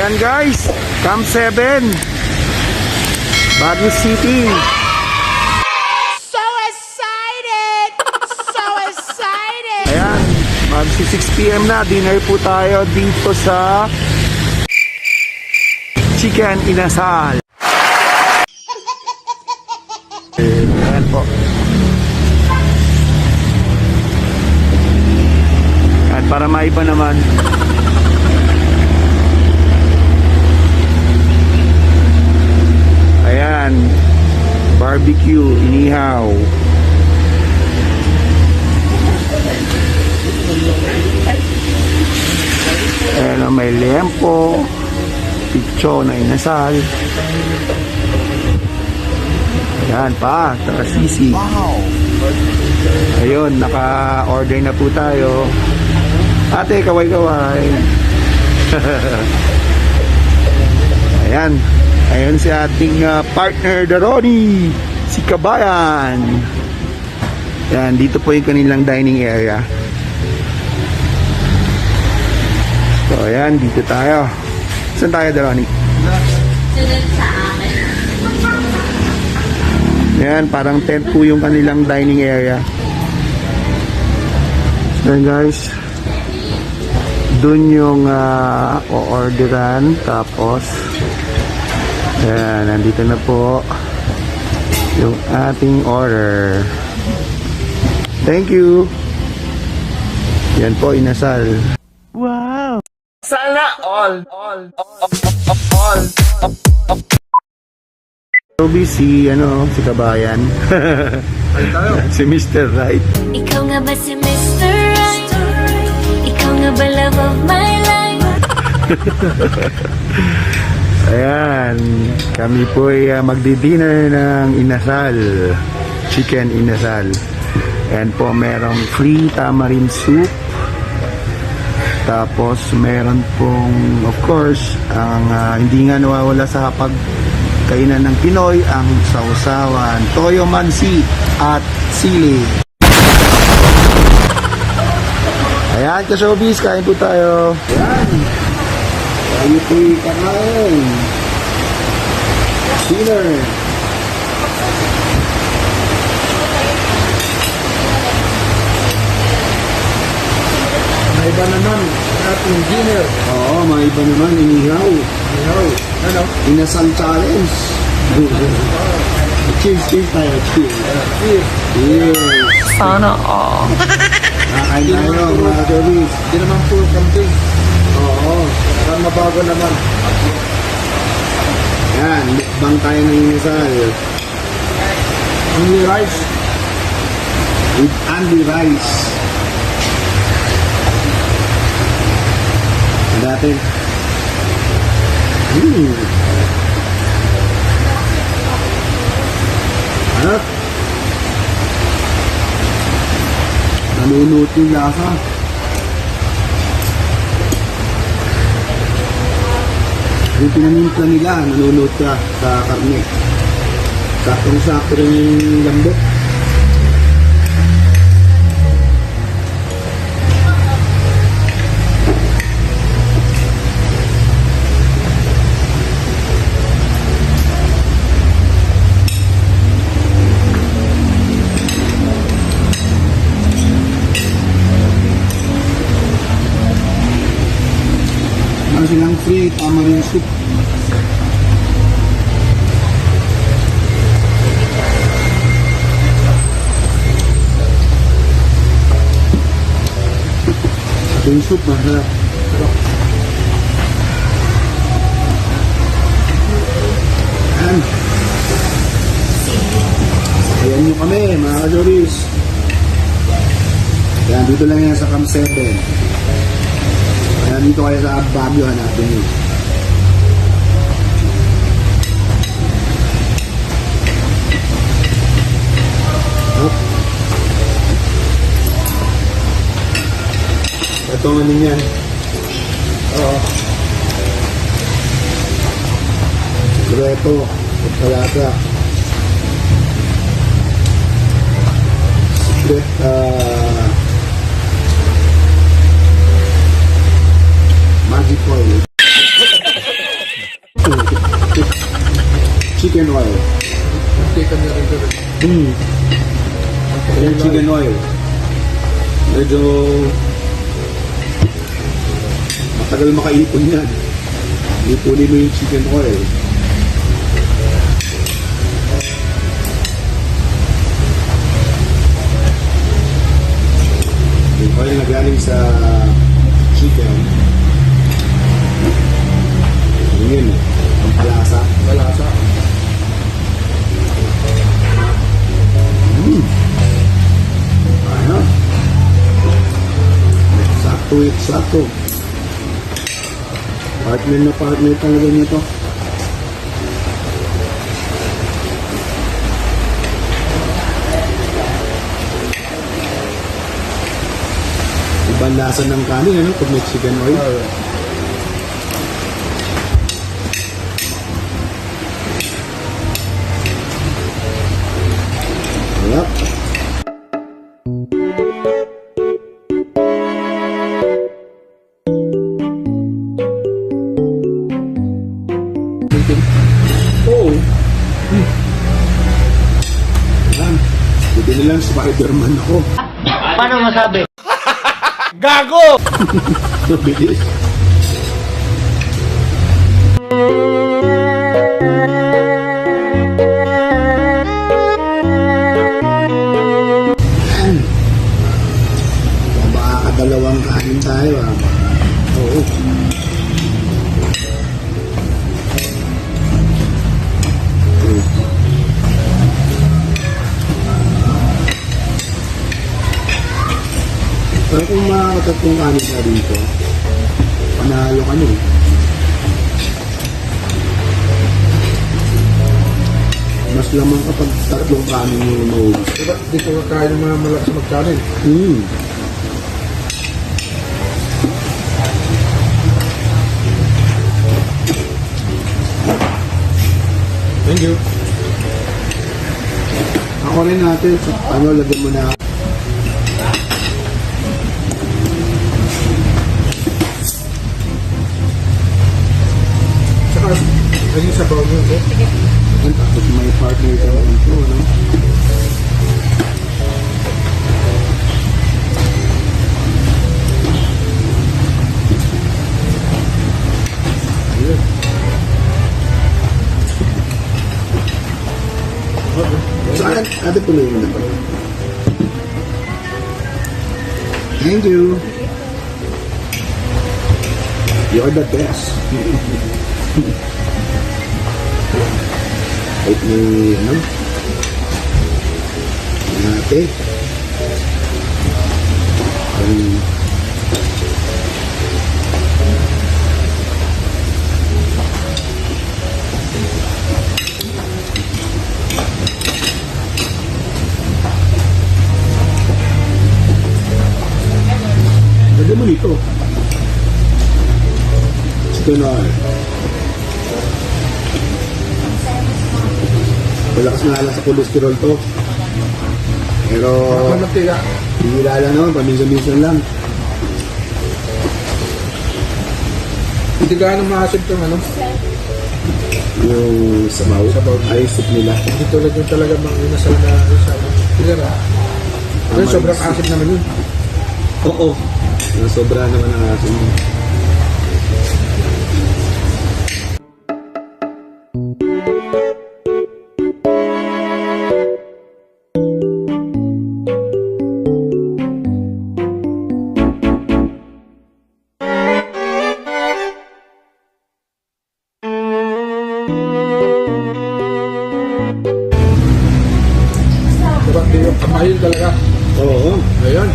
Ayan guys, Camp 7 Baguio City. So excited! So excited! Ayan, magsi 6 PM na. Dinner po tayo dito sa Chicken Inasal. Ayan po. At para maiba naman, ayan, barbecue, inihaw. Ayan, may liempo, picho na inasal. Ayan pa, tarasisi. Ayun, naka-order na po tayo. Ate, kaway-kaway. Ayan. Ayan si ating partner Daroni, si Kabayan. Ayan, dito po yung kanilang dining area. So, ayan, dito tayo. Saan tayo, Daroni? Sunod sa akin. Ayan, parang tent po yung kanilang dining area. So, guys, dun yung o-orderan. Tapos ayan, nandito na po yung ating order. Thank you. Yan po, inasal. Wow! Sana all. Toby, si Kabayan. Si Mr. Right. Ikaw nga ba si Mr. Right? Ikaw nga ba love of my life? Ayan, kami po ay magdi-dinner ng inasal, chicken inasal. Ayan po, merong free tamarind soup. Tapos meron pong, of course, ang hindi nga nawawala sa pagkainan ng Pinoy, ang sausawan, toyo mansi at sili. Ayan, ka-showbiz, kain po tayo. Ayan. Tayo po'y kakain. Dinner. May iba naman ating dinner. Oo, may iba naman, inihaw. Ano? Inasal challenge. Cheers, cheers tayo, cheers. Cheers. Sana all. Kakain tayo, mga ka-showbiz. Hindi naman full camping. Oo. Para mabago naman. Yan, mukbang tayo ng inasal. Only rice. With only rice. Dati. Ano? Nalunod yung lasa. Yung pinanimpla nila, nalunod ka sa karne. Saktong-sakto rin yung lambot. Meron silang free tamarind soup. Ito yung soup, masarap. Ayan. Ayan nyo kami, mga ka-Joris. Ayan, dito lang yan sa Camp 7. Ayan, dito kayo sa Baguio, hanapin nyo. Hop. Ito nga din yan. Oo. Sikreto. Pagkalata. Secret, magic oil. Chicken oil. Chicken niya rin doon. Ayan, chicken oil. Medyo matagal makaipon yan. Ipunin mo yung chicken oil. Yung oil na galing sa chicken. Yun, ang palasa. Malasa. Ano? Sakto. Partner talaga nito. Ibang lasa ng kanin, ano? Pag may chicken oil. Yep. Oo. Yan. Buti nilang Spider-Man ako. Paano masabi? Gago! Mabilis. Yan. Makakadalawang kanin tayo ah. Oo. Pero kung makakatatlong kanin ka dito, panalo ka nun. Mas lamang kapag tatlong kanin mo maubos. Diba, dito ka kaya ng mga malakas magkanin. Thank you. Ako rin natin, lagyan mo na. Saka, naging sabaw mo ito. Yan, tapos may partner ka rin ito, ano? Ayun. So, ate tuloy mo na ba? Thank you. You're the best. Kahit may, ano? Ate. Lagyan mo dito. Chicken oil. Malakas na alam sa cholesterol to. Pero, Mantika. hihila lang naman, paminsan-minsan lang. Hindi gaano maasid yung ano. Yung sabaw, ay soup nila. Hindi tulad yung talaga mga inasal na isa. Hindi na. Pero sobrang asid naman yun. Oo. Sobra naman ang asin. Diba? Kamayin talaga. Oo. Ayan.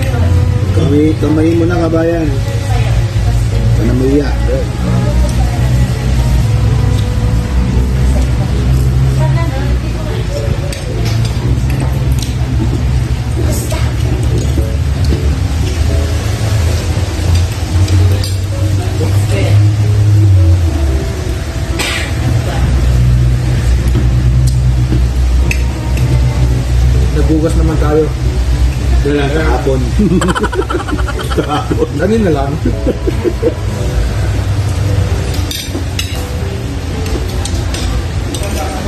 Kamay mo na kabayan. Panamuya. Nagugas naman tayo. Kahapon. Kanina lang.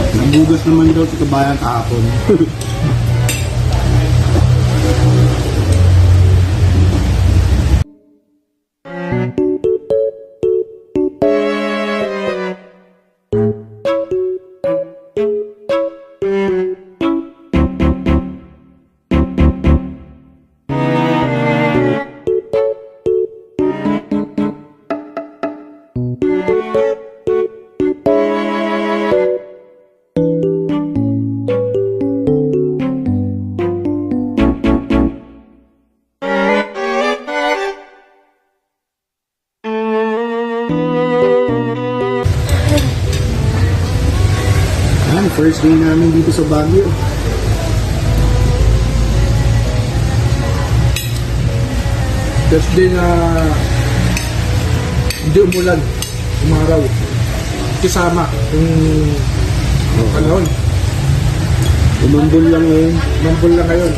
Nabugas naman daw sa kabayan kahapon. First day namin dito sa Baguio. First day na hindi umulan, umaraw. Kasama yung panahon. Umambol lang ngayon. Mambol lang ngayon.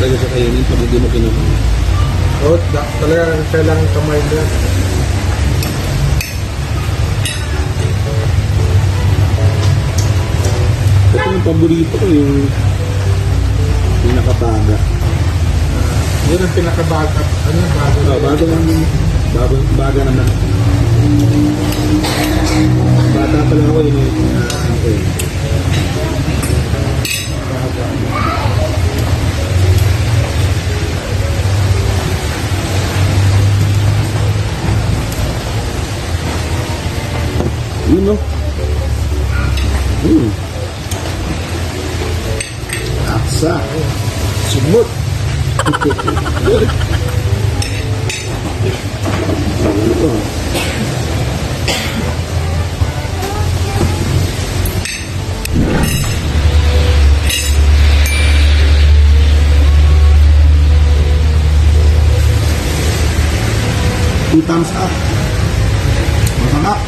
Talaga sa kainin pag hindi mo kinuha. O, talaga kailangan kamay na. Ito yung paborito ko, yung pinakabaga. Yun ang pinakabaga. Ano yung bago? Bago lang yun. Baga naman. Bata pa lang ako yun. Okay. Yun no? Aksa. Simot. Ito. Two thumbs up. Masarap.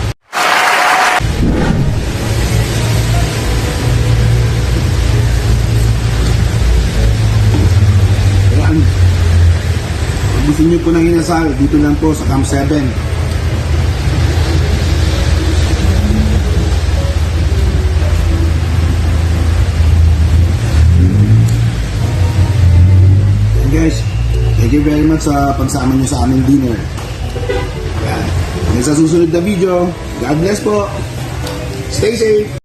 Ayan. Kung gusto nyo po ng inasal, dito lang po sa Camp 7. And guys, thank you very much sa pagsama nyo sa aming dinner. Yan. Hanggang sa susunod na video. God bless po. Stay safe.